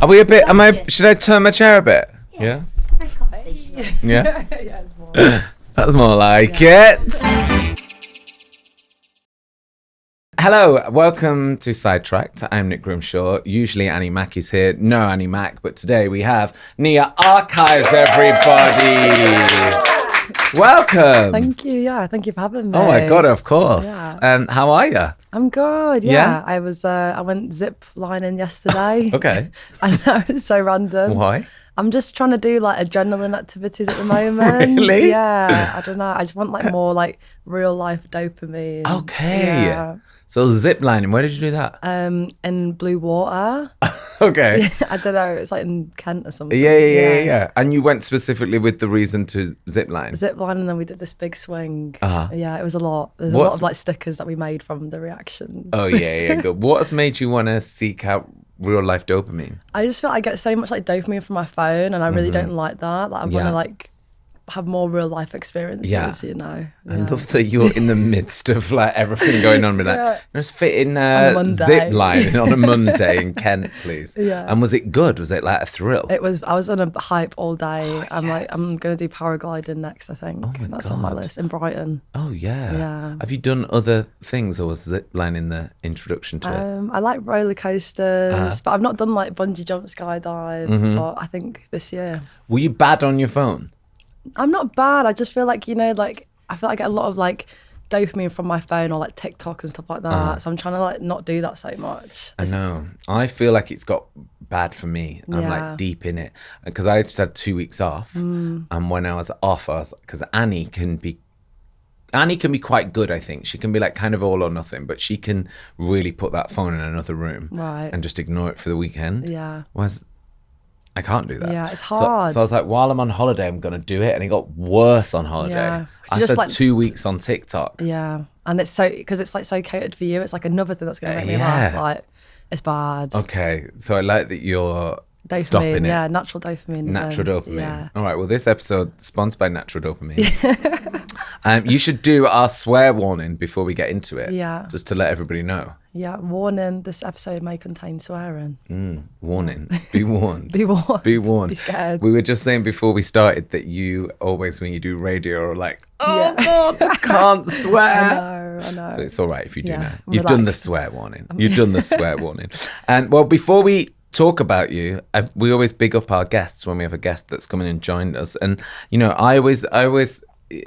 Are we a bit? Should I turn my chair a bit? Yeah. Yeah. Yeah, it's more. That's more like it. Hello, welcome to Sidetracked. I'm Nick Grimshaw. Usually Annie Mack is here. No Annie Mack, but today we have Nia Archives, everybody. Welcome. Thank you. Yeah, thank you for having me. Oh my God, of course. Yeah. How are you? I'm good. Yeah? Yeah, I went zip lining yesterday. Okay. I know, it's so random. Why? I'm just trying to do like adrenaline activities at the moment. Really? Yeah. I don't know. I just want like more like real life dopamine. Okay. Yeah. So zip lining, where did you do that? In blue water. Okay. I don't know. It's like in Kent or something. Yeah. And you went specifically with the reason to zip line? Zip line, and then we did this big swing. Uh-huh. Yeah, it was a lot. There's a lot of like stickers that we made from the reactions. Oh yeah, good. What has made you want to seek out real life dopamine? I just feel like I get so much like dopamine from my phone, and I really don't like that. Like I want to like have more real life experiences, you know. I love that you're in the midst of like everything going on with that. Just fit in zip lining on a Monday in Kent, please. Yeah. And was it good? Was it like a thrill? It was. I was on a hype all day. I'm gonna do paragliding next. I think that's on my list in Brighton. Oh yeah. Yeah. Have you done other things, or was zip lining the introduction to it? I like roller coasters, but I've not done like bungee jump, skydive. But I think this year. Were you bad on your phone? I'm not bad. I just feel like, you know, like I feel like I get a lot of like dopamine from my phone or like TikTok and stuff like that. So I'm trying to like not do that so much. I know. I feel like it's got bad for me. I'm like deep in it because I just had 2 weeks off, and when I was off, I was because Annie can be quite good. I think she can be like kind of all or nothing, but she can really put that phone in another room and just ignore it for the weekend. Yeah. Whereas I can't do that. Yeah, it's hard. So I was like, while I'm on holiday, I'm going to do it. And it got worse on holiday. Yeah. I Just said like 2 weeks on TikTok. Yeah. And it's so, because it's like so catered for you. It's like another thing that's going to make me laugh. Like, it's bad. Okay. So I like that you're Dopamine, stopping it. Yeah, natural dopamine. Natural dopamine. Yeah. All right. Well, this episode sponsored by Natural Dopamine. You should do our swear warning before we get into it. Yeah. Just to let everybody know. Yeah. Warning: this episode may contain swearing. Warning. Be warned. Be warned. Be warned. Be scared. We were just saying before we started that you always, when you do radio, are like, oh God, I can't swear. I know. But it's all right if you do now. I'm You've done the relaxed. swear warning. You've done the swear warning. And well, before we talk about you, we always big up our guests when we have a guest that's coming and joined us. And you know, I always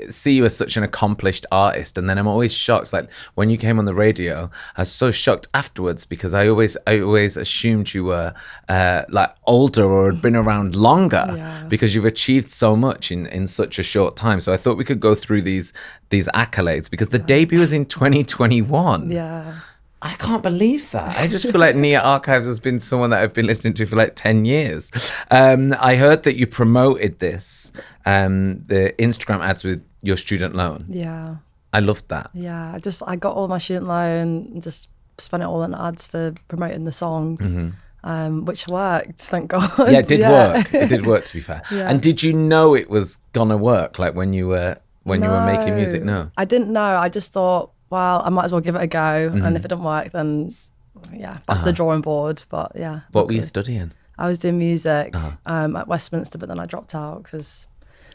see you as such an accomplished artist, and then I'm always shocked. Like when you came on the radio, I was so shocked afterwards because I always assumed you were like older or had been around longer because you've achieved so much in such a short time. So I thought we could go through these accolades because the debut was in 2021. Yeah. I can't believe that. I just feel like Nia Archives has been someone that I've been listening to for like 10 years. I heard that you promoted this, the Instagram ads with your student loan. Yeah. I loved that. Yeah. I got all my student loan and just spent it all on ads for promoting the song, which worked, thank God. Yeah, it did work. It did work, to be fair. Yeah. And did you know it was gonna work? Like when you were making music? No, I didn't know. I just thought, well, I might as well give it a go. And if it didn't work, then back to the drawing board. But yeah. What were you studying? I was doing music at Westminster, but then I dropped out because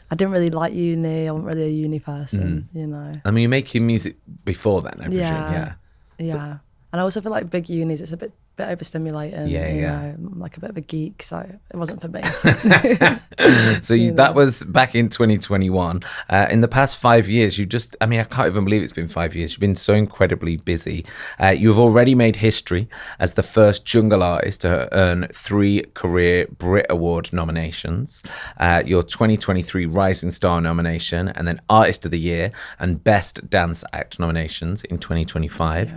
I didn't really like uni. I wasn't really a uni person, you know. I mean, you're making music before then, I presume. Yeah. Yeah. And I also feel like big unis, it's a bit overstimulating. You know, I'm like a bit of a geek, so it wasn't for me. So that was back in 2021. In the past 5 years, I can't even believe it's been 5 years. You've been so incredibly busy. You've already made history as the first jungle artist to earn 3 career Brit Award nominations, your 2023 Rising Star nomination, and then Artist of the Year and Best Dance Act nominations in 2025.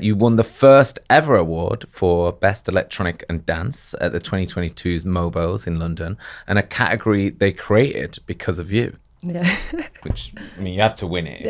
You won the first ever award for Best Electronic and Dance at the 2022's Mobos in London, and a category they created because of you. Yeah. Which, I mean, you have to win it.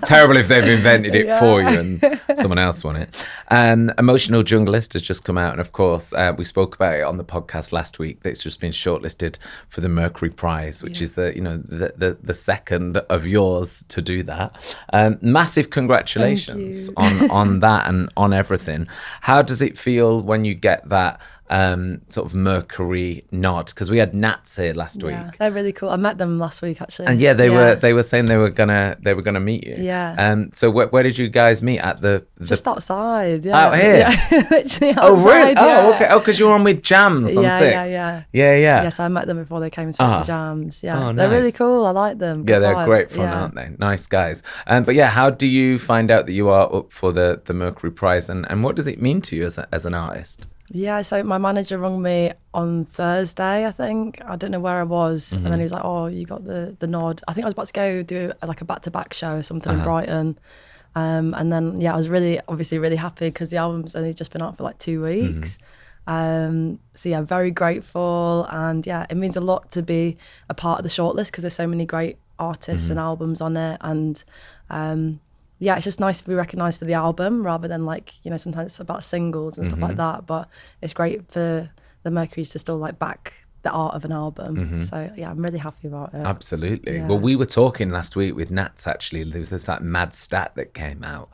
Terrible if they've invented it for you and someone else won it. Emotional Junglist has just come out, and of course, we spoke about it on the podcast last week. That it's just been shortlisted for the Mercury Prize, which is the second of yours to do that. Massive congratulations on that and on everything. How does it feel when you get that sort of Mercury nod, because we had Nats here last week. They're really cool. I met them last week actually. And they were saying they were gonna meet you. Yeah. So where did you guys meet at the just outside? Yeah. Out here. Yeah. Literally outside. Oh really? Yeah. Oh okay. Oh, because you were on with Jams on Six. Yeah. Yeah. So I met them before they came to Jams. Yeah. Oh, They're nice. really cool. I like them. Yeah, Good they're vibe. great fun, aren't they? Nice guys. But yeah, how do you find out that you are up for the Mercury Prize, and what does it mean to you as an artist? Yeah, so my manager rang me on Thursday, I think. I don't know where I was. And then he was like, oh, you got the nod. I think I was about to go do like a back-to-back show or something in Brighton. And then, I was obviously really happy because the album's only just been out for like 2 weeks. So yeah, very grateful. And yeah, it means a lot to be a part of the shortlist because there's so many great artists and albums on it. And it's just nice to be recognised for the album rather than like, sometimes it's about singles and stuff like that. But it's great for the Mercurys to still like back the art of an album. So yeah, I'm really happy about it. Absolutely. Yeah. Well, we were talking last week with Nats actually. There was this like mad stat that came out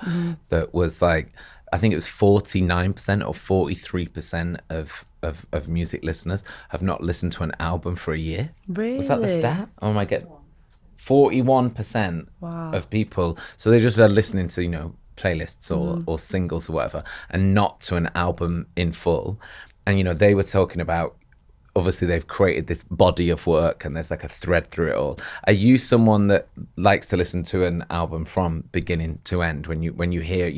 that was like, I think it was 49% or 43% of music listeners have not listened to an album for a year. Really? Was that the stat? Oh my God. 41% of people. So they just are listening to, playlists or singles or whatever, and not to an album in full. And, they were talking about, obviously they've created this body of work and there's like a thread through it all. Are you someone that likes to listen to an album from beginning to end when you hear,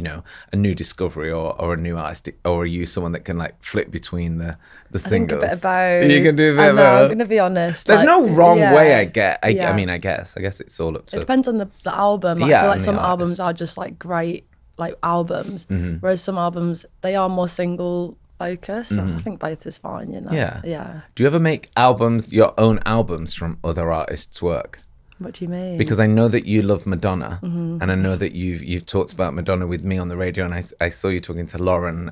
a new discovery or a new artist, or are you someone that can like flip between the singles? I think a bit of both. You can do a bit of both. I'm going to be honest. There's no wrong way, I Yeah. mean, I guess it's all up to... It depends on the album. I feel like some albums are just like great like albums, whereas some albums, they are more single focus. I think both is fine, Yeah. Do you ever make your own albums from other artists' work? What do you mean? Because I know that you love Madonna, and I know that you've talked about Madonna with me on the radio, and I saw you talking to Lauren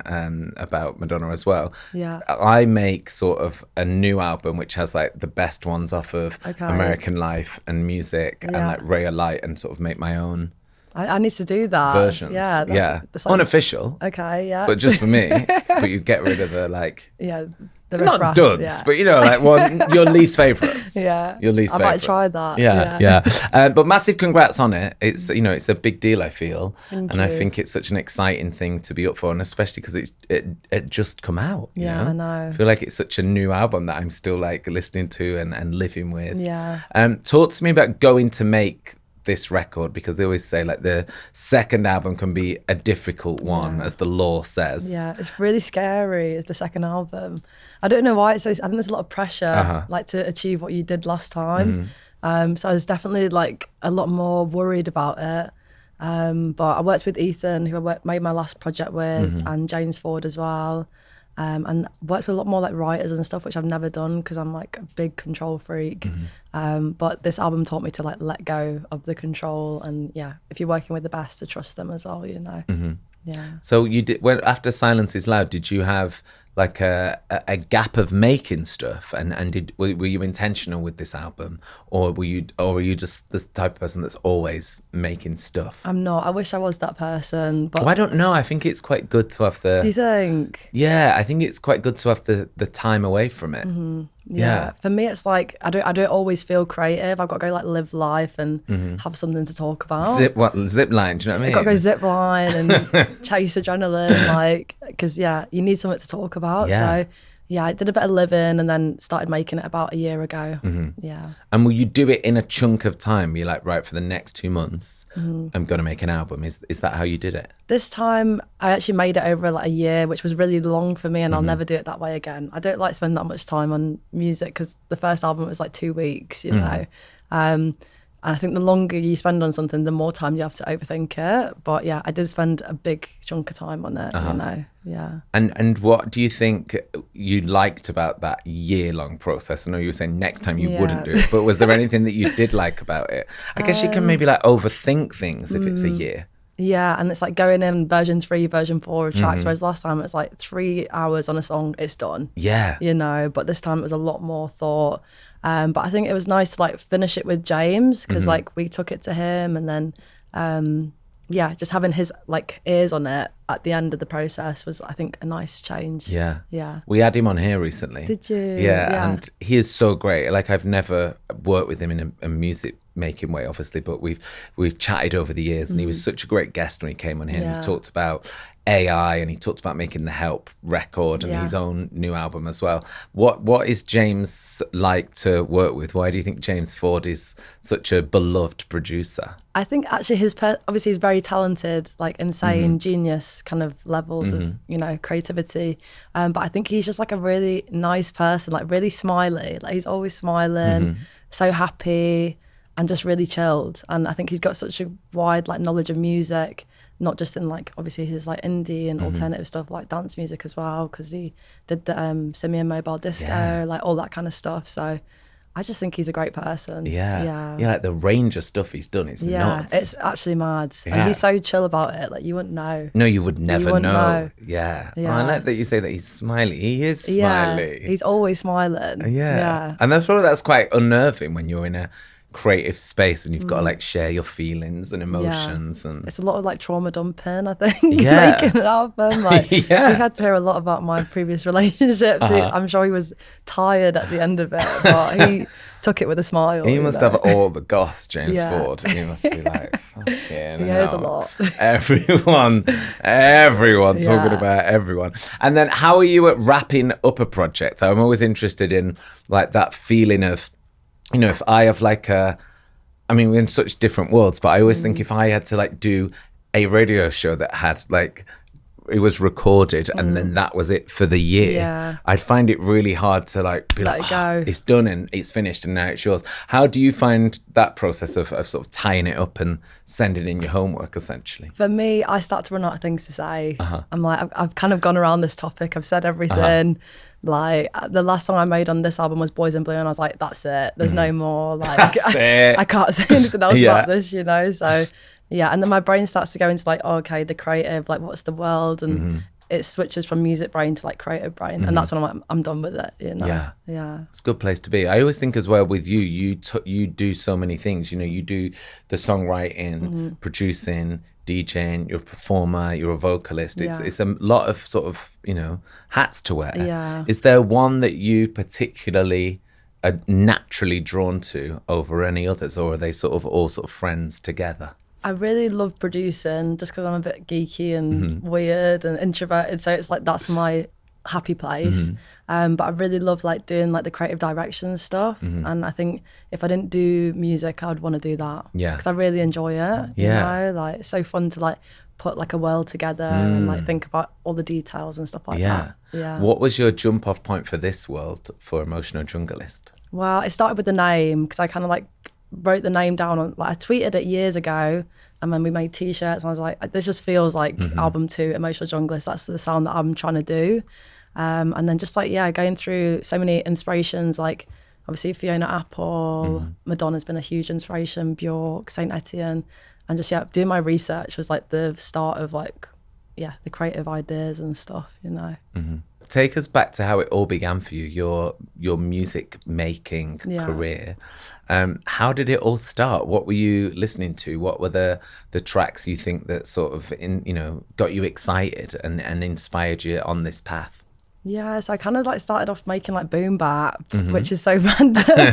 about Madonna as well. Yeah. I make sort of a new album which has like the best ones off of American Life and Music and like Ray of Light, and sort of make my own. I need to do that. Versions. Yeah. That's like, unofficial. Okay, yeah. But just for me. But you get rid of the like... Yeah. It's not duds, but your least favourites. Yeah. Your least favourites. I might try that. Yeah. But massive congrats on it. It's, it's a big deal, I feel. Thank and you. I think it's such an exciting thing to be up for, and especially because it just come out. I know. I feel like it's such a new album that I'm still like listening to and living with. Yeah. Talk to me about going to make this record, because they always say like the second album can be a difficult one, as the law says. Yeah, it's really scary, the second album. I don't know why I think there's a lot of pressure like to achieve what you did last time. So I was definitely like a lot more worried about it. But I worked with Ethan, who I made my last project with, and James Ford as well. And worked with a lot more like writers and stuff, which I've never done because I'm like a big control freak. But this album taught me to like let go of the control, and if you're working with the best, to trust them as well, Yeah. So you did, after Silence Is Loud, did you have like a gap of making stuff, and were you intentional with this album, or were you just this type of person that's always making stuff? I'm not. I wish I was that person, but I don't know. I think it's quite good to have the... Do you think? Yeah, I think it's quite good to have the time away from it. Yeah. For me, it's like I don't always feel creative. I've got to go like live life and have something to talk about. Zip line? Do you know what I mean? I've got to go zip line and chase adrenaline, like, because you need something to talk about. Yeah. So I did a bit of living and then started making it about a year ago. Yeah. And will you do it in a chunk of time? You're like, right, for the next 2 months, I'm going to make an album. Is that how you did it? This time I actually made it over like a year, which was really long for me, and I'll never do it that way again. I don't like spending that much time on music because the first album was like 2 weeks, you know. And I think the longer you spend on something, the more time you have to overthink it. But I did spend a big chunk of time on it, you know. Yeah. And what do you think you liked about that year-long process? I know you were saying next time you wouldn't do it, but was there anything that you did like about it? I guess you can maybe like overthink things if it's a year. Yeah, and it's like going in version 3, version 4 of tracks, whereas last time it was like 3 hours on a song, it's done. Yeah. You know, but this time it was a lot more thought. But I think it was nice to like finish it with James, because like we took it to him, and then yeah, just having his like ears on it at the end of the process was, I think, a nice change. Yeah. We had him on here recently. Did you? Yeah. And he is so great. Like, I've never worked with him in a music making way, obviously, but we've chatted over the years, and he was such a great guest when he came on here. And he talked about AI, and he talked about making the Help record and his own new album as well. What is James like to work with? Why do you think James Ford is such a beloved producer? I think actually obviously he's very talented, like insane genius kind of levels of, you know, creativity. But I think he's just like a really nice person, like really smiley. Like, he's always smiling, so happy, and just really chilled. And I think he's got such a wide like knowledge of music, not just in like obviously his like indie and alternative stuff, like dance music as well, because he did the Simian Mobile Disco, like all that kind of stuff. So I just think he's a great person. Yeah, like the range of stuff he's done is nuts. It's actually mad. And he's so chill about it. Like, you wouldn't know. No, you would never know. Yeah. Oh, I like that you say that he's smiley. He is smiley. Yeah, he's always smiling. Yeah. And that's quite unnerving when you're in a creative space and you've got to like share your feelings and emotions. And it's a lot of like trauma dumping, I think, making an album. Like, we had to hear a lot about my previous relationships. I'm sure he was tired at the end of it, but he took it with a smile. He must have all the goss, James Ford. He must be like, fucking it's a lot. Everyone talking about everyone. And then how are you at wrapping up a project? I'm always interested in like that feeling of, you know, if I have like we're in such different worlds, but I always think if I had to like do a radio show that had like, it was recorded and then that was it for the year, I'd find it really hard to like be like, it's done and it's finished and now it's yours. How do you find that process of sort of tying it up and sending in your homework, essentially? For me, I start to run out of things to say. I'm like, I've kind of gone around this topic. I've said everything. Like, the last song I made on this album was Boys in Blue, and I was like, that's it. There's no more. Like, I can't say anything else about this, you know? So, yeah. And then my brain starts to go into like, oh, okay, the creative, like, what's the world? And it switches from music brain to like creative brain. And that's when I'm like, I'm done with it, you know? Yeah. It's a good place to be. I always think as well with you, you do so many things. You know, you do the songwriting, producing, DJing, you're a performer, you're a vocalist. It's a lot of sort of, you know, hats to wear. Yeah. Is there one that you particularly are naturally drawn to over any others, or are they sort of all sort of friends together? I really love producing just because I'm a bit geeky and weird and introverted. So it's like, that's my happy place. But I really love like doing like the creative direction stuff. And I think if I didn't do music, I'd want to do that. Because I really enjoy it. You know, like, it's so fun to like put like a world together and like think about all the details and stuff like that. Yeah. What was your jump off point for this world for Emotional Junglist? Well, it started with the name, because I kind of like wrote the name down on, like, I tweeted it years ago, and then we made t-shirts and I was like, this just feels like album 2, Emotional Junglist. That's the sound that I'm trying to do. And then just like, going through so many inspirations, like obviously Fiona Apple, Madonna's been a huge inspiration, Bjork, Saint Etienne, and just doing my research was like the start of like the creative ideas and stuff, you know. Take us back to how it all began for you, your music making career. How did it all start? What were you listening to? What were the tracks you think that sort of got you excited and inspired you on this path? Yeah, so I kind of like started off making like boom bap, which is so random.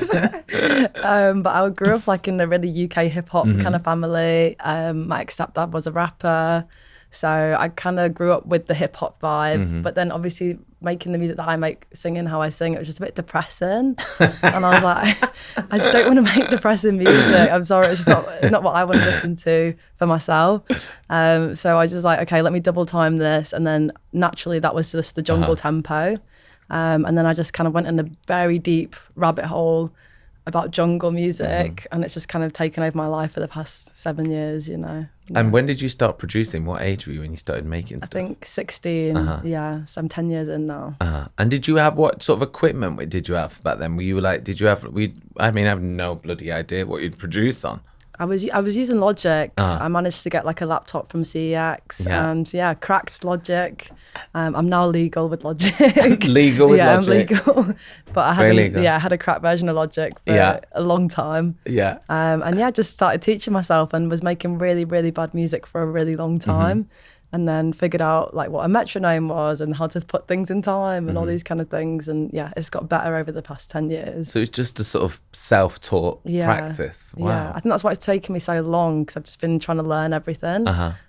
But I grew up like in a really UK hip hop kind of family. My ex-stepdad was a rapper. So I kind of grew up with the hip hop vibe, but then obviously making the music that I make, singing how I sing, it was just a bit depressing. And I was like, I just don't want to make depressing music. I'm sorry, it's just not what I want to listen to for myself. So I just like, okay, let me double time this. And then naturally that was just the jungle tempo. And then I just kind of went in a very deep rabbit hole about jungle music, and it's just kind of taken over my life for the past 7 years, you know. And when did you start producing? What age were you when you started making stuff? I think 16, so I'm 10 years in now. And did you have, what sort of equipment did you have back then? Were you like, I have no bloody idea what you'd produce on. I was using Logic. I managed to get like a laptop from CEX and cracked Logic. I'm now legal with Logic. Legal with Logic? Yeah, I'm legal. But I had a cracked version of Logic for a long time. Yeah. And just started teaching myself and was making really, really bad music for a really long time. And then figured out like what a metronome was and how to put things in time and all these kind of things. And it's got better over the past 10 years. So it's just a sort of self-taught practice. Wow. Yeah, I think that's why it's taken me so long, because I've just been trying to learn everything.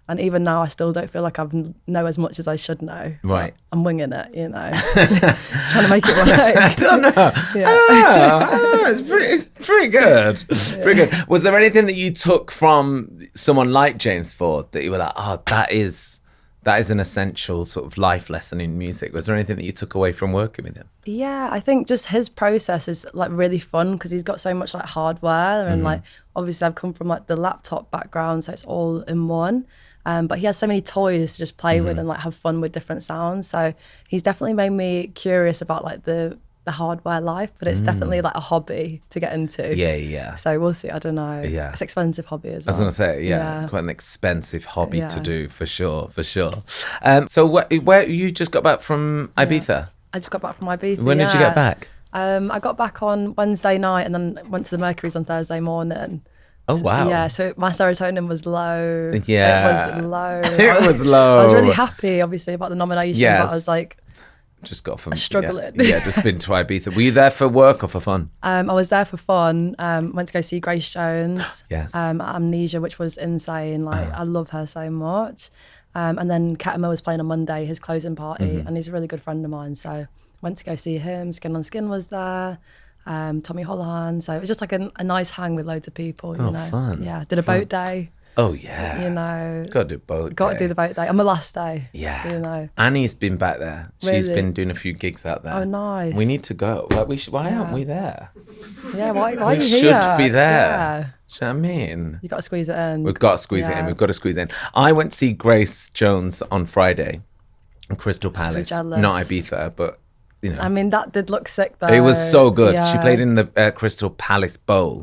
And even now I still don't feel like I know as much as I should know. Right. I'm winging it, trying to make it work. I don't know. I don't know. It's pretty good. Pretty good. Was there anything that you took from someone like James Ford that you were like, oh, that is an essential sort of life lesson in music? Was there anything that you took away from working with him? Yeah, I think just his process is like really fun, because he's got so much like hardware and like obviously I've come from like the laptop background, so it's all in one. But he has so many toys to just play with and like have fun with different sounds. So he's definitely made me curious about like the hardware life, but it's definitely like a hobby to get into. Yeah. So we'll see. I don't know. Yeah. It's an expensive hobby as well. I was going to say, it's quite an expensive hobby to do for sure. So where you just got back from Ibiza? I just got back from Ibiza. When did you get back? I got back on Wednesday night and then went to the Mercury's on Thursday morning. Oh, wow. Yeah, so my serotonin was low. Yeah. It was low. It was low. I was really happy, obviously, about the nomination, but I was like... Just got from... struggling. Just been to Ibiza. Were you there for work or for fun? I was there for fun. Went to go see Grace Jones. Yes. At Amnesia, which was insane. Like, I love her so much. And then Ketama was playing on Monday, his closing party, and he's a really good friend of mine. So went to go see him. Skin on Skin was there. Tommy Holohan. So it was just like a nice hang with loads of people, you know. Fun. Yeah, did a boat day. Oh, yeah. You know. Got to do boat day. Got to do the boat day on my last day. Yeah. You know. Annie's been back there. Really? She's been doing a few gigs out there. Oh, nice. We need to go. Like, why aren't we there? Yeah, why are you we here? should be there. Yeah. Do you know what I mean? You got to squeeze it in. We've got to squeeze it in. We've got to squeeze it in. I went to see Grace Jones on Friday in Crystal Palace. So jealous. Not Ibiza, but... You know. I mean, that did look sick though. It was so good. Yeah. She played in the Crystal Palace Bowl,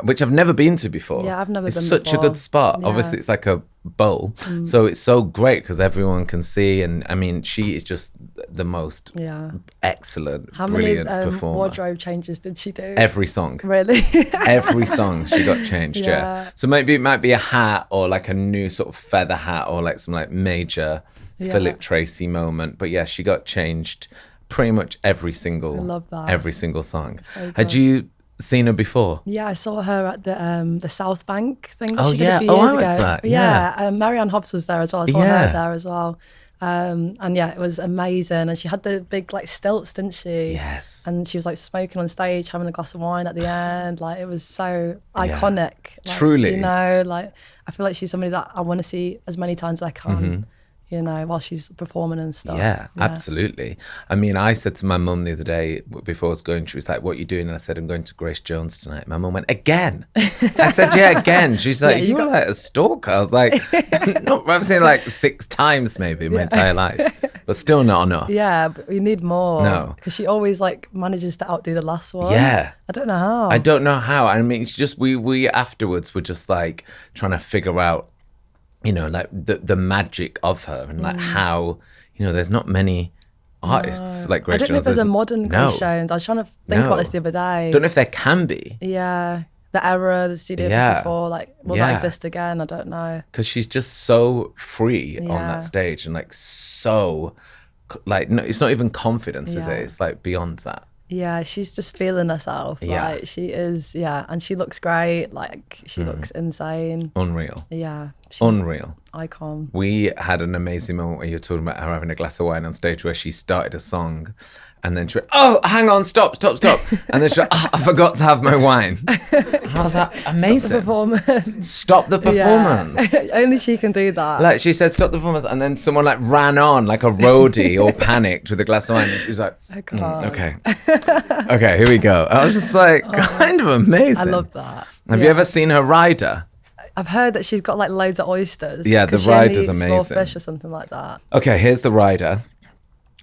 which I've never been to before. Yeah, I've never been It's such a good spot. Yeah. Obviously, it's like a bowl. So it's so great because everyone can see. And I mean, she is just the most excellent, brilliant performer. How many wardrobe changes did she do? Every song. Really? Every song she got changed, yeah. So maybe it might be a hat or like a new sort of feather hat or like some like major Philip Tracy moment. But yeah, she got changed pretty much every single song. So had you seen her before? Yeah, I saw her at the South Bank thing. Oh, she did a few I years went ago. to that. Yeah, Marianne Hobbs was there as well. I saw her there as well. And it was amazing. And she had the big like stilts, didn't she? Yes. And she was like smoking on stage, having a glass of wine at the end. Like it was so iconic. Like, truly. You know, like I feel like she's somebody that I want to see as many times as I can. You know, while she's performing and stuff. Yeah, absolutely. I mean, I said to my mum the other day before I was going, she was like, what are you doing? And I said, I'm going to Grace Jones tonight. My mum went, again? I said, yeah, again. She's like, you were like a stalker. I was like, no, I've seen it like 6 times maybe in my entire life, but still not enough. Yeah, but we need more. No. Because she always like manages to outdo the last one. Yeah. I don't know how. I mean, it's just, we afterwards were just like trying to figure out, you know, like the magic of her and like how, you know, there's not many artists like Grace Jones. I don't know if there's a modern Grace Jones. I was trying to think about this the other day. Don't know if there can be. Yeah. The era, the Studio 54, like, will that exist again? I don't know. Because she's just so free on that stage and like so, like, no, it's not even confidence, is it? It's like beyond that. Yeah, she's just feeling herself. Yeah. Like she is, and she looks great. Like she looks insane. Unreal. Yeah. Unreal. Icon. We had an amazing moment where you were talking about her having a glass of wine on stage where she started a song and then she went, oh, hang on, stop. And then she went, oh, I forgot to have my wine. How was that amazing? Stop the performance. Yeah. Only she can do that. Like she said, stop the performance. And then someone like ran on like a roadie or panicked with a glass of wine. And she was like, okay, here we go. I was just like, kind of amazing. I love that. Have you ever seen her rider? I've heard that she's got like loads of oysters. Yeah, the rider's amazing. Raw fish or something like that. Okay, here's the rider.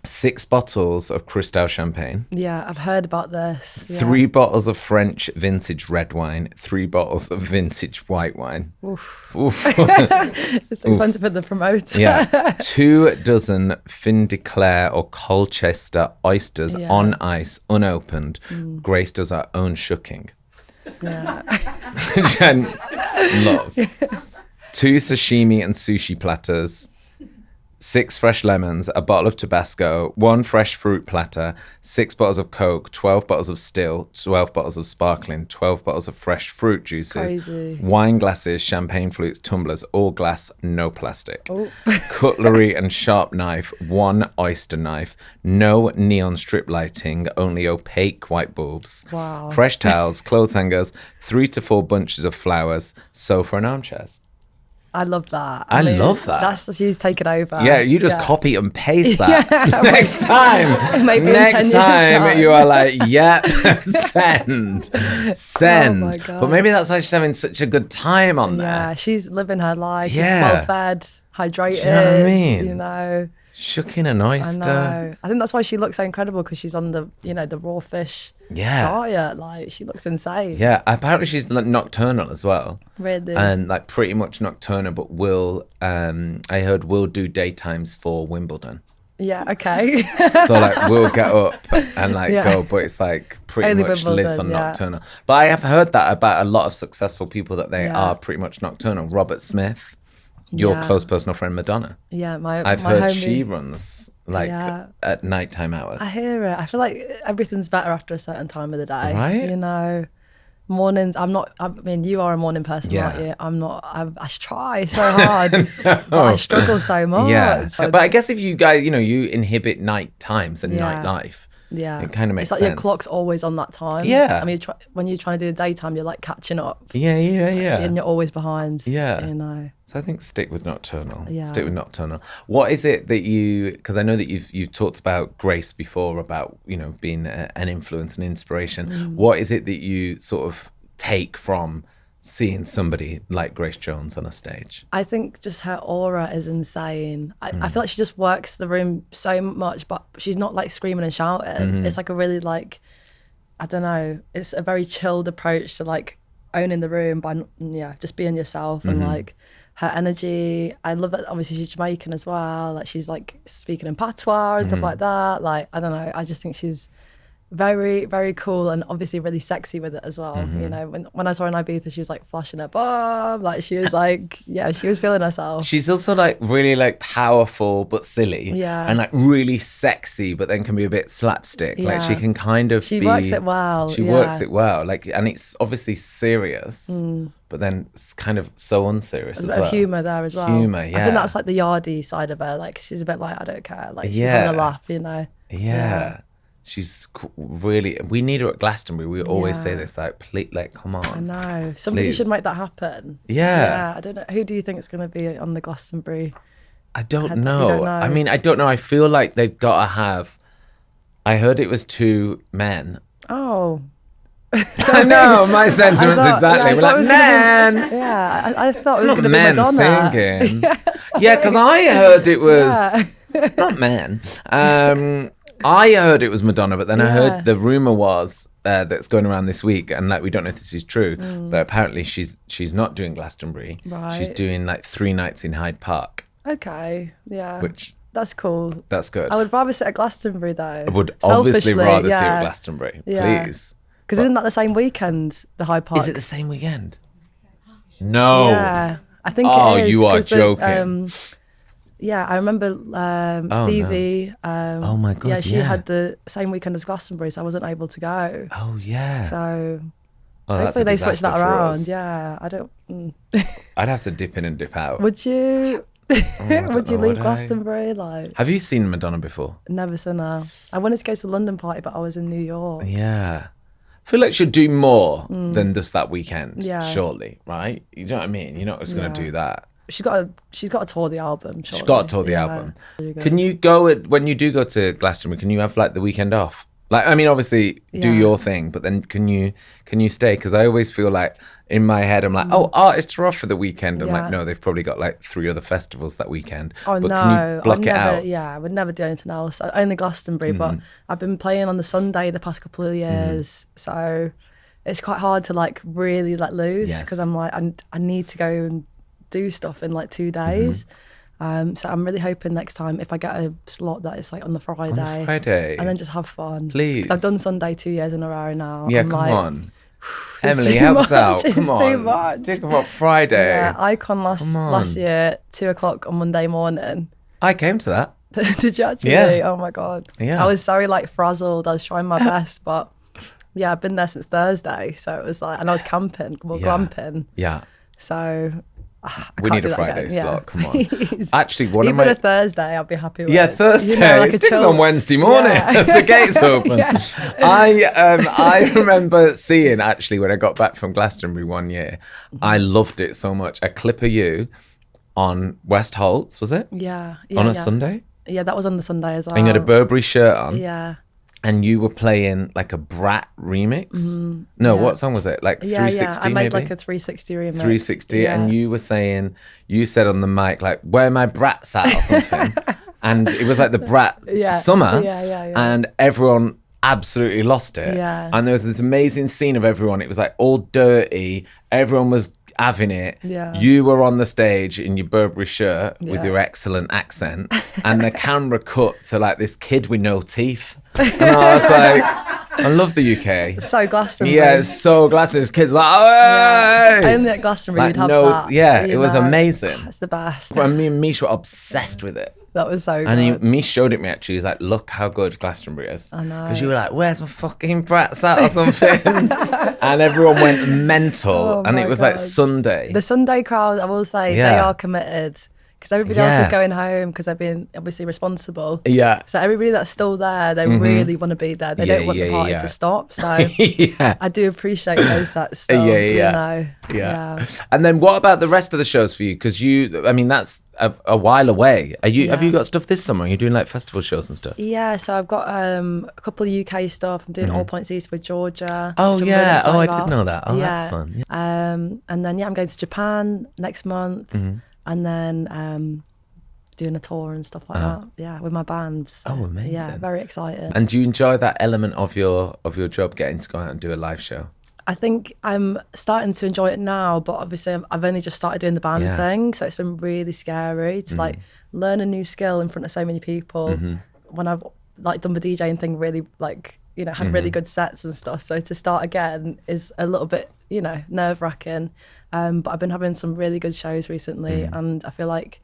6 bottles of Cristal champagne, Yeah, I've heard about this. Yeah. 3 bottles of French vintage red wine, 3 bottles of vintage white wine. Oof. Oof. It's expensive for the promoter. Yeah, 2 dozen Fin de Clare or Colchester oysters Yeah. on ice, unopened. Grace does her own shucking. Yeah. Jen, love. 2 sashimi and sushi platters, 6 fresh lemons, a bottle of Tabasco, 1 fresh fruit platter, 6 bottles of Coke, 12 bottles of still, 12 bottles of sparkling, 12 bottles of fresh fruit juices, Crazy. wine glasses, champagne flutes, tumblers, all glass, no plastic, Oh. cutlery and sharp knife, 1 oyster knife, no neon strip lighting, only opaque white bulbs, Wow. fresh towels, clothes hangers, 3 to 4 bunches of flowers, sofa and armchairs. I love that. I love that. That's she's taken over. Yeah, you just copy and paste that. Next time, Maybe in 10 next years' time, time. you are like, yep, send. Oh my God. But maybe that's why she's having such a good time on Yeah, there. she's living her life. She's Yeah. well fed, hydrated. Do you know what I mean? You know. Shucking an I oyster. know. I think that's why she looks so incredible, because she's on the, the raw fish Yeah. diet. Like, she looks insane. Yeah, apparently she's like nocturnal as well. Really. And like pretty much nocturnal, but I heard will do daytimes for Wimbledon. Yeah, okay. So like we'll get up and like Yeah. go, but it's like pretty Only much lives on Wimbledon, yeah. nocturnal. But I have heard that about a lot of successful people, that they Yeah. are pretty much nocturnal. Robert Smith, your Yeah. close personal friend Madonna. Yeah, I've my heard homie, she runs like Yeah. at nighttime hours. I hear it. I feel like everything's better after a certain time of the day. Right? You know, mornings. I mean, you are a morning person, Yeah. aren't you? I'm not. I try so hard, but I struggle so much. Yeah, but I guess if you guys, you inhibit night times and Yeah. nightlife. Yeah, It kind of makes it's like your sense. clock's always on that time. Yeah. I mean, when you're trying to do the daytime, you're like catching up, Yeah. and you're always behind. Yeah. You know. So I think stick with nocturnal. Yeah. Stick with nocturnal. What is it that because I know that you've talked about Grace before, about being an influence and inspiration. What is it that you sort of take from seeing somebody like Grace Jones on a stage? I think just her aura is insane. I feel like she just works the room so much, but she's not like screaming and shouting. It's like a really like, I don't know, it's a very chilled approach to like owning the room by just being yourself, and like her energy. I love that obviously she's Jamaican as well. Like she's like speaking in patois and stuff like that. Like, I don't know, I just think she's very, very cool, and obviously really sexy with it as well. When I saw her in Ibiza, she was like flashing her bum, like she was like, she was feeling herself. She's also like really like powerful but silly. Yeah. And like really sexy, but then can be a bit slapstick. Like she Yeah. can kind of She works it well, She yeah. works it well. Like, and it's obviously serious, but then it's kind of so unserious There's as a bit well. of humour there as well. Humour, I yeah. think that's like the yardy side of her. Like she's a bit like, I don't care. Like she's Yeah. having a laugh, Yeah. She's really. We need her at Glastonbury. We always say Yeah. this, like, please, like, come on. I know. Somebody Please. should make that happen. Yeah. I don't know. Who do you think is going to be on the Glastonbury? I don't You know. don't know. I mean, I don't know. I feel like they've got to have. I heard it was 2 men. Oh. I know my sentiments exactly. I We're thought like, it was gonna man. be- yeah, I thought it was Not going to be men Madonna. singing. Yeah, because I heard it was not men. I heard it was Madonna, but then I Yeah. heard the rumor was that's going around this week, and like we don't know if this is true, but apparently she's not doing Glastonbury. Right. She's doing like 3 nights in Hyde Park, Okay. Yeah. which That's cool. that's good. I would rather sit at Glastonbury though. I would obviously Selfishly, rather see her yeah. at Glastonbury, Yeah. please. Because isn't that the same weekend, the Hyde Park? Is it the same weekend? No. Yeah, I think Oh, it is. you are 'cause joking. Yeah, I remember no. Stevie. Oh my God, Yeah, she yeah. had the same weekend as Glastonbury, so I wasn't able to go. Oh yeah. So Oh, that's a hopefully they switch disaster that for around. us. Yeah, I don't. I'd have to dip in and dip out. Would you? Would you know, leave would I? Glastonbury? Like, Have you seen Madonna before? never seen her. I wanted to go to the London party, but I was in New York. Yeah. I feel like she'd do more than just that weekend, Yeah. surely, right? You know what I mean? You're not just going to Yeah. do that. She's got to tour the album. Surely. She's got to tour the Yeah. album. There you go. Can you when you do go to Glastonbury, can you have like the weekend off? Like, I mean, obviously do Yeah. your thing, but then can you stay? Because I always feel like in my head, I'm like, oh, artists are off for the weekend. I'm like, Yeah. no, they've probably got like 3 other festivals that weekend. Oh but no, can you block I'd it never, out? yeah, I would never do anything else. Only Glastonbury, but I've been playing on the Sunday the past couple of years, so it's quite hard to like really let loose because Yes. I'm like I need to go and do stuff in like 2 days. So I'm really hoping next time if I get a slot that it's like on the Friday, Friday. and then just have fun. Please. 'Cause I've done Sunday 2 years in a row now. Yeah, I'm come like, on. it's Emily, too help us much, out. it's Come on. too much. Stick about Friday. Yeah, Icon Come on. last year, 2:00 on Monday morning. I came to that. Did you actually? Yeah. Oh my god. Yeah. I was so like frazzled. I was trying my best, but yeah, I've been there since Thursday, so it was like, and I was camping, glamping. Yeah. So We can't need do a that Friday again. slot. Yeah. Come on. Please. Actually, one Even of my a Thursday, I'll be happy with. Thursday. You know, like a Sticks chill- on Wednesday morning Yeah. as the gates open. Yeah. I remember seeing actually when I got back from Glastonbury one year, I loved it so much. A clip of you on West Holts, was it? Yeah. On a yeah. Sunday, Yeah, that was on the Sunday as well. and you had a Burberry shirt on, Yeah. and you were playing like a Brat remix. No, what song was it? Like Yeah, 360 I made maybe. like a 360 remix. 360, Yeah. and you were saying, you said on the mic like, "Where my brats at" or something, and it was like the Brat Yeah. summer, Yeah. and everyone absolutely lost it. Yeah. And there was this amazing scene of everyone. It was like all dirty. Everyone was having it. Yeah. You were on the stage in your Burberry shirt with Yeah. your excellent accent, and the camera cut to like this kid with no teeth, and I was like, I love the UK. So Glastonbury. Yeah, it's so Glastonbury's kids like, Yeah. "Hey!" Only at Glastonbury Like, you'd have no, that. yeah, you it was know. amazing. It's the best. And me and Mish were obsessed with it. That was so And good. Mish showed it me actually. He's like, look how good Glastonbury is. I know. Because you were like, where's my fucking brats at or something? And everyone went mental. Oh and my it was like God. Sunday. The Sunday crowd, I will say, Yeah. they are committed because everybody else Yeah. is going home because they've been obviously responsible. Yeah. So everybody that's still there, they really want to be there. They Yeah, don't want the party yeah. to stop. So yeah. I do appreciate those sets still. Yeah. You know. Yeah. And then what about the rest of the shows for you? Because that's a while away. Have you got stuff this summer? Are you doing like festival shows and stuff? Yeah, so I've got a couple of UK stuff. I'm doing All Points East with Georgia. Oh, which I'm yeah. really excited I about. did know that. Oh, Yeah. that's fun. Yeah. And then I'm going to Japan next month, and then doing a tour and stuff like that. Yeah, with my band. So, Oh, amazing. Yeah, very exciting. And do you enjoy that element of your job, getting to go out and do a live show? I think I'm starting to enjoy it now, but obviously I've only just started doing the band Yeah. thing, so it's been really scary to like learn a new skill in front of so many people. When I've like done the DJing thing, really like had really good sets and stuff. So to start again is a little bit nerve wracking. But I've been having some really good shows recently, and I feel like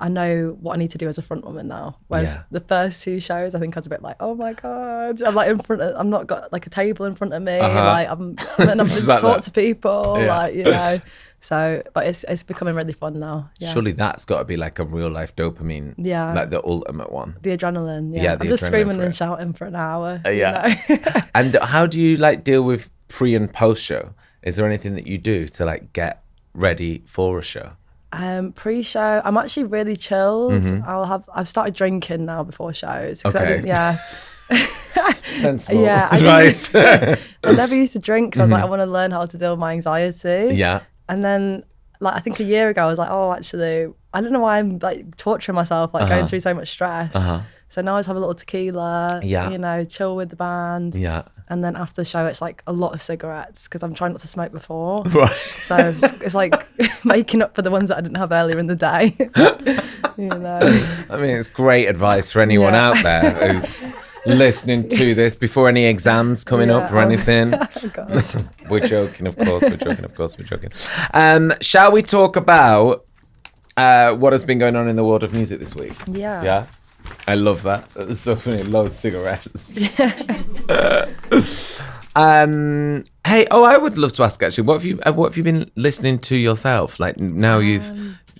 I know what I need to do as a front woman now. Whereas Yeah. the first 2 shows, I think I was a bit like, oh my God, I'm like I'm not got like a table in front of me. Like I'm having It's to like talk that. to people, Yeah. So, but it's becoming really fun now. Yeah. Surely that's got to be like a real life dopamine. Yeah. Like the ultimate one. The adrenaline, Yeah, the I'm just adrenaline screaming for and it. shouting for an hour. Yeah. And how do you like deal with pre and post show? Is there anything that you do to like get ready for a show? Pre-show, I'm actually really chilled. I've started drinking now before shows. 'Cause I Okay. didn't- yeah. Sensible. Yeah, I Right. I never used to drink because I was like, I want to learn how to deal with my anxiety. Yeah. And then, like, I think a year ago, I was like, oh, actually, I don't know why I'm like torturing myself, like going through so much stress. So now I just have a little tequila, Yeah. chill with the band. Yeah. And then after the show, it's like a lot of cigarettes because I'm trying not to smoke before. Right. So it's like making up for the ones that I didn't have earlier in the day. I mean, it's great advice for anyone Yeah. out there who's listening to this before any exams coming up or Yeah. anything. God. We're joking, of course. We're joking. Shall we talk about what has been going on in the world of music this week? Yeah. Yeah. I love that. There's so funny. Loads of cigarettes. Hey, I would love to ask actually. What have you been listening to yourself? Like now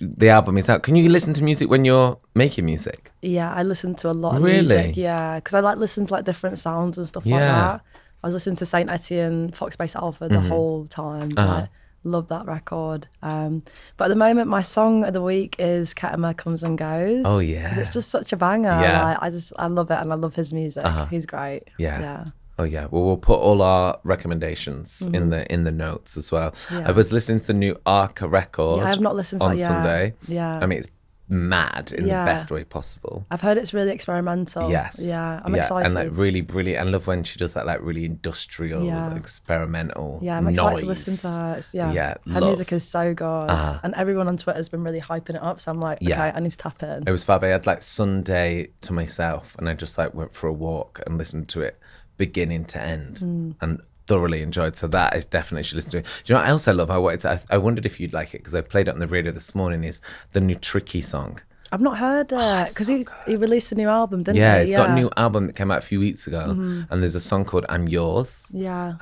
the album is out. Can you listen to music when you're making music? Yeah, I listen to a lot of Really? music. Yeah, because I like listen to like different sounds and stuff like Yeah. that. I was listening to Saint Etienne, Fox Space Alpha the whole time. Like, Love that record. But at the moment, my song of the week is Ketama Comes and Goes. Oh, yeah. Because it's just such a banger. Yeah. Like, I love it, and I love his music. He's great. Yeah. Oh yeah. Well, we'll put all our recommendations in the notes as well. Yeah. I was listening to the new Arca record. Yeah, I have not listened to on that yet. Sunday. Yeah. I mean, it's mad in the best way possible. I've heard it's really experimental. Yes. Yeah, I'm excited. And like really brilliant. I love when she does that like really industrial, experimental I'm excited to listen to her. Her music is so good. And everyone on Twitter has been really hyping it up. So I'm like, okay, I need to tap in. It was fab. I had like Sunday to myself and I just like went for a walk and listened to it beginning to end and thoroughly enjoyed. So that I definitely should listen to it. Do you know what else I love? I wondered if you'd like it because I played it on the radio this morning, is the new Tricky song. I've not heard it because he released a new album, didn't he? Yeah, he's got a new album that came out a few weeks ago and there's a song called I'm Yours. Yeah.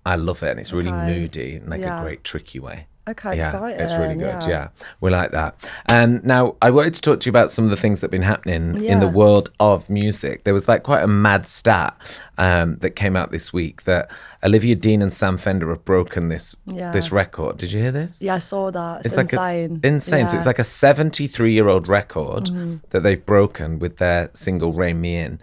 I love it and it's really moody in like a great tricky way. Okay, exciting. It's really good. Yeah, we like that. And now I wanted to talk to you about some of the things that have been happening in the world of music. There was like quite a mad stat that came out this week that Olivia Dean and Sam Fender have broken this record. Did you hear this? Yeah, I saw that. It's like insane. Insane. Yeah. So it's like a 73-year-old record that they've broken with their single Rein Me In,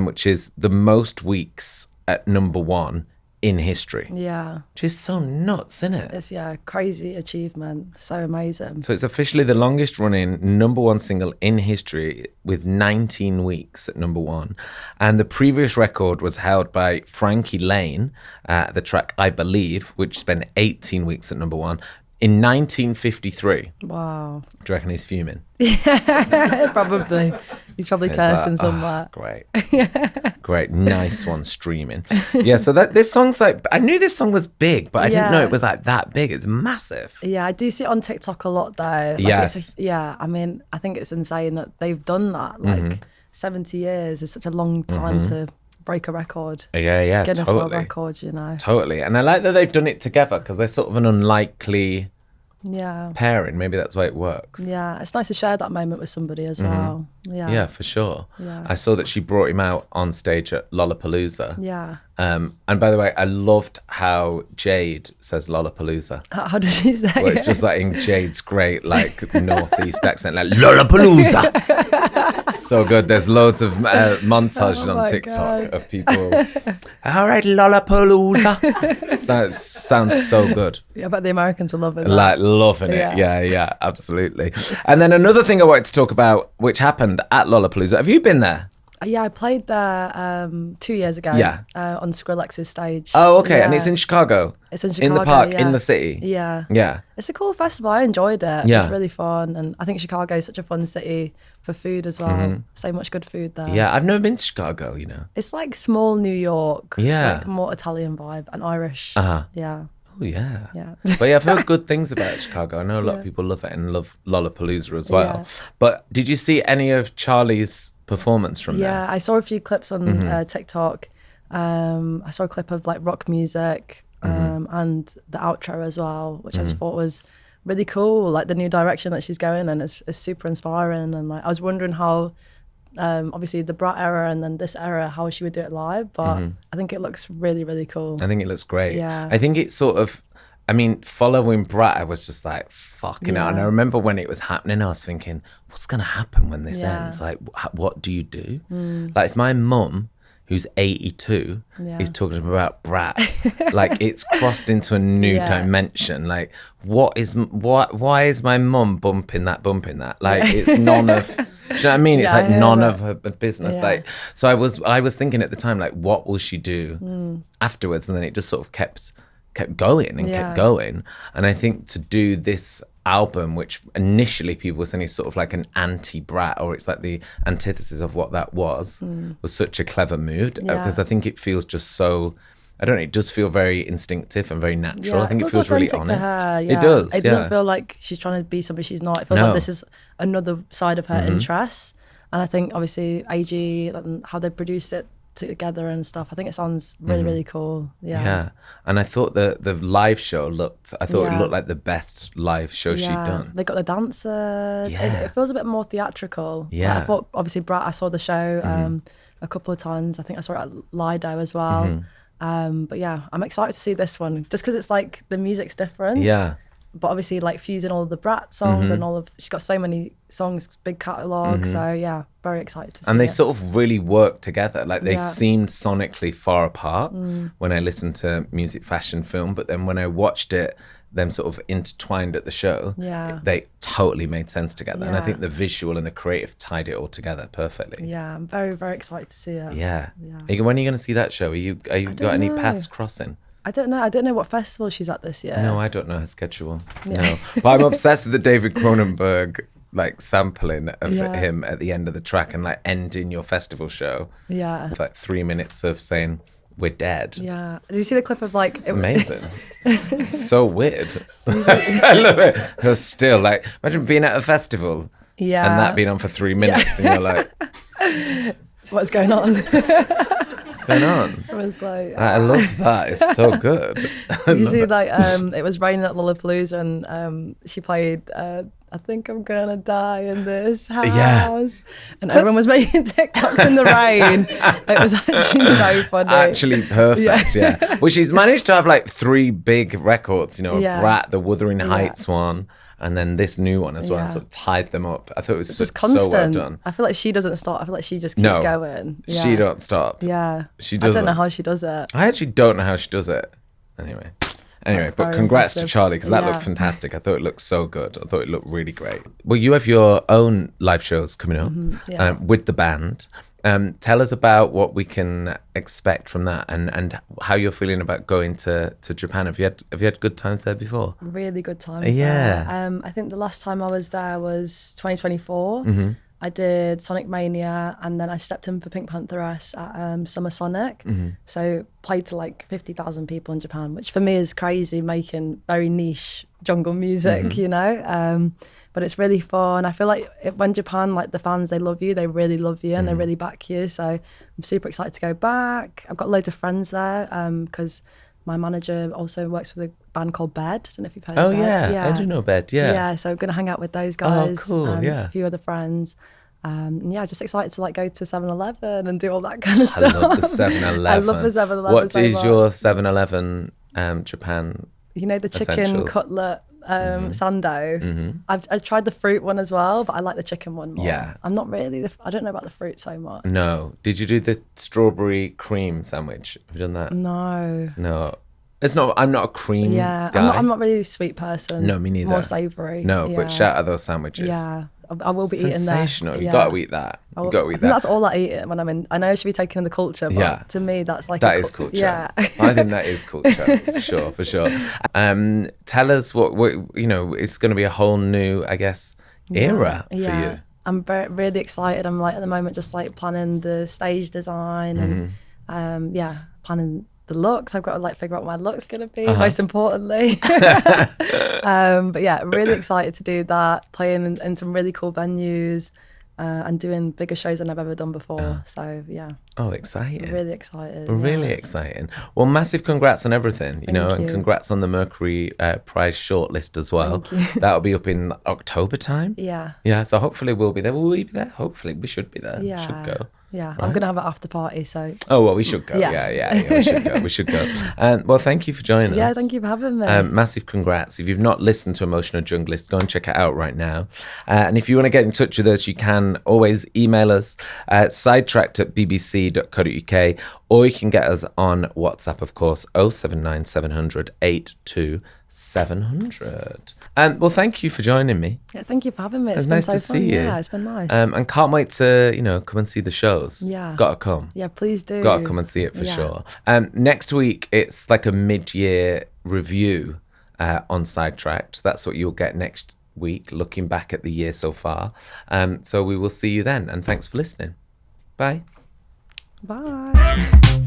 which is the most weeks at number one in history. Yeah. Which is so nuts, isn't it? It's crazy achievement. So amazing. So it's officially the longest running number one single in history with 19 weeks at number one. And the previous record was held by Frankie Lane, the track I Believe, which spent 18 weeks at number one in 1953. Wow. Do you reckon he's fuming? Yeah, probably. He's probably cursing somewhere. Great. Great. Nice one, streaming. Yeah, so this song's like, I knew this song was big, but I didn't know it was like that big. It's massive. Yeah, I do see it on TikTok a lot though. Like yes. I mean, I think it's insane that they've done that. Like 70 years is such a long time to break a record. Yeah, Guinness World Record, you know. Totally. And I like that they've done it together because they're sort of an unlikely pairing. Maybe that's why it works. Yeah, it's nice to share that moment with somebody as well. Yeah, for sure. Yeah. I saw that she brought him out on stage at Lollapalooza. Yeah. And by the way, I loved how Jade says Lollapalooza. How did she say Well, it's just like in Jade's great like northeast accent, like Lollapalooza. So good. There's loads of montages on TikTok of people. All right, Lollapalooza. Sounds so good. Yeah, I bet the Americans are loving that. Like loving it. Yeah, absolutely. And then another thing I wanted to talk about, which happened at Lollapalooza. Have you been there? Yeah, I played there 2 years ago. Yeah. On Skrillex's stage. Oh, okay. Yeah. And it's in Chicago. It's in Chicago. In the park, in the city. Yeah. Yeah. It's a cool festival. I enjoyed it. Yeah. It's really fun. And I think Chicago is such a fun city for food as well. So much good food there. Yeah, I've never been to Chicago, you know. It's like small New York. Yeah. Like more Italian vibe and Irish. Yeah. Oh, yeah. Yeah. But yeah, I've heard good things about Chicago. I know a lot of people love it and love Lollapalooza as well. Yeah. But did you see any of Charli's performance from there? Yeah, I saw a few clips on TikTok. I saw a clip of like rock music and the outro as well, which I just thought was really cool. Like the new direction that she's going in is super inspiring. And like I was wondering how, obviously the Brat era and then this era, how she would do it live. But I think it looks really, really cool. I think it looks great. Yeah. I think it's sort of, I mean, following Brat, I was just like, fucking out. And I remember when it was happening, I was thinking, what's going to happen when this ends? Like, what do you do? Like, if my mum, who's 82, is talking about Brat, like, it's crossed into a new dimension. Like, why is my mum bumping that? Like, it's none of... Do you know what I mean? It's like none of her business. Yeah. Like, so I was thinking at the time, like, what will she do afterwards? And then it just sort of kept going and kept going. And I think to do this album, which initially people were saying is sort of like an anti-Brat, or it's like the antithesis of what that was such a clever move. Because I think it feels just so... I don't know, it does feel very instinctive and very natural. I think it feels really honest. It does. It doesn't feel like she's trying to be somebody she's not. It feels like this is another side of her interests. And I think obviously AG and how they produced it together and stuff, I think it sounds really, really cool. Yeah. And I thought the live show it looked like the best live show she'd done. They got the dancers. It feels a bit more theatrical. Yeah. I thought obviously Brat, I saw the show a couple of times. I think I saw it at Lido as well. But yeah, I'm excited to see this one just because it's like the music's different. Yeah. But obviously, like fusing all of the Brat songs and all of, she's got so many songs, big catalogue. So yeah, very excited to see And they it. sort of really work together. Like they Yeah. seem sonically far apart when I listened to music, fashion, film. But then when I watched it, them sort of intertwined at the show, Yeah. they totally made sense together. And I Yeah. think the visual and the creative tied it all together perfectly. Yeah, I'm very, very excited to see it. Yeah. Yeah. When are you going to see that show? Are you got any know. paths crossing? I don't know. I don't know what festival she's at this year. No, I don't know her schedule. No, but I'm obsessed with the David Cronenberg like sampling of him at the end of the track and like ending your festival show. Yeah. It's like 3 minutes of saying we're dead. Yeah. Did you see the clip of like? It's amazing. It's so weird. I love it. It was still like imagine being at a festival Yeah. and that being on for 3 minutes and you're like, What's going on? what's going on? I was like, I love that. It's so good. you see, like, it was raining at Lollapalooza, and she played "I Think I'm Gonna Die in This House," and everyone was making TikToks in the rain. It was actually so funny. Actually perfect, yeah. Well, she's managed to have like 3 big records, you know, Yeah. Brat, the Wuthering Heights one, and then this new one as well, and Yeah. sort of tied them up. I thought it was It's just so well constant. done. I feel like she doesn't stop. I feel like she just keeps No, going. Yeah. she don't stop. Yeah. She I doesn't. don't know how she does it. I actually don't know how she does it. Anyway, but Very congrats impressive. to Charli because that Yeah. looked fantastic. I thought it looked so good. I thought it looked really great. Well, you have your own live shows coming up yeah. with the band. Tell us about what we can expect from that and how you're feeling about going to Japan. Have you had good times there before? Really good times Yeah. there. I think the last time I was there was 2024. Mm-hmm. I did Sonic Mania, and then I stepped in for Pink Pantheress at Summer Sonic. Mm-hmm. So played to like 50,000 people in Japan, which for me is crazy, making very niche jungle music, Mm-hmm. you know. But it's really fun. I feel like when Japan, like the fans, they love you, they really love you, and they really back you. So I'm super excited to go back. I've got loads of friends there because my manager also works with a band called Bed. I don't know if you've heard of Bed. I do know Bed. Yeah. Yeah, so I'm going to hang out with those guys. cool, yeah. A few other friends. And yeah, just excited to like go to 7-Eleven and do all that kind of stuff. I love the 7-Eleven. I love the 7-Eleven What so is much. your 7-Eleven Japan? You know, the chicken essentials? cutlet sando. I've tried the fruit one as well, but I like the chicken one more. Yeah. I'm not really, I don't know about the fruit so much. No. Did you do the strawberry cream sandwich? Have you done that? No. No. It's not. I'm not a cream Yeah, guy. I'm not really a sweet person. No, me neither. More savoury. No, yeah. but shout out those sandwiches. Yeah, I will be eating that. Sensational. You Yeah. got to eat that. You got to I eat think that. that's all I eat when I'm in. I know it should be taken in the culture, but Yeah. to me, that's like That is culture. Yeah. I think that is culture for sure. Tell us what it's going to be a whole new, I guess, era for you. I'm really excited. I'm like at the moment just like planning the stage design and planning the looks. I've got to like figure out what my look's going to be, most importantly. But yeah, really excited to do that, playing in some really cool venues and doing bigger shows than I've ever done before. So yeah. Oh, exciting. Really excited. Really exciting. Well, massive congrats on everything, and you. congrats on the Mercury Prize shortlist as well. Thank you. That'll be up in October time. Yeah. Yeah, so hopefully we'll be there. Will we be there? Hopefully we should be there. Yeah. Should go. Yeah. I'm going to have an after party, so. Oh, well, we should go. Yeah. Yeah, we should go. We should go. Well, thank you for joining us. Yeah, thank you for having me. Massive congrats. If you've not listened to Emotional Junglist, go and check it out right now. And if you want to get in touch with us, you can always email us at sidetracked@bbc.co.uk, or you can get us on WhatsApp, of course, 079 700 82700. Well, thank you for joining me. Yeah, thank you for having me. It's It's been nice so to fun. see you. Yeah, it's been nice. And can't wait to, come and see the shows. Yeah. Gotta come. Yeah, please do. Gotta come and see it for Yeah. sure. Next week, it's like a mid-year review on Sidetracked. That's what you'll get next week, looking back at the year so far. So we will see you then. And thanks for listening. Bye. Bye.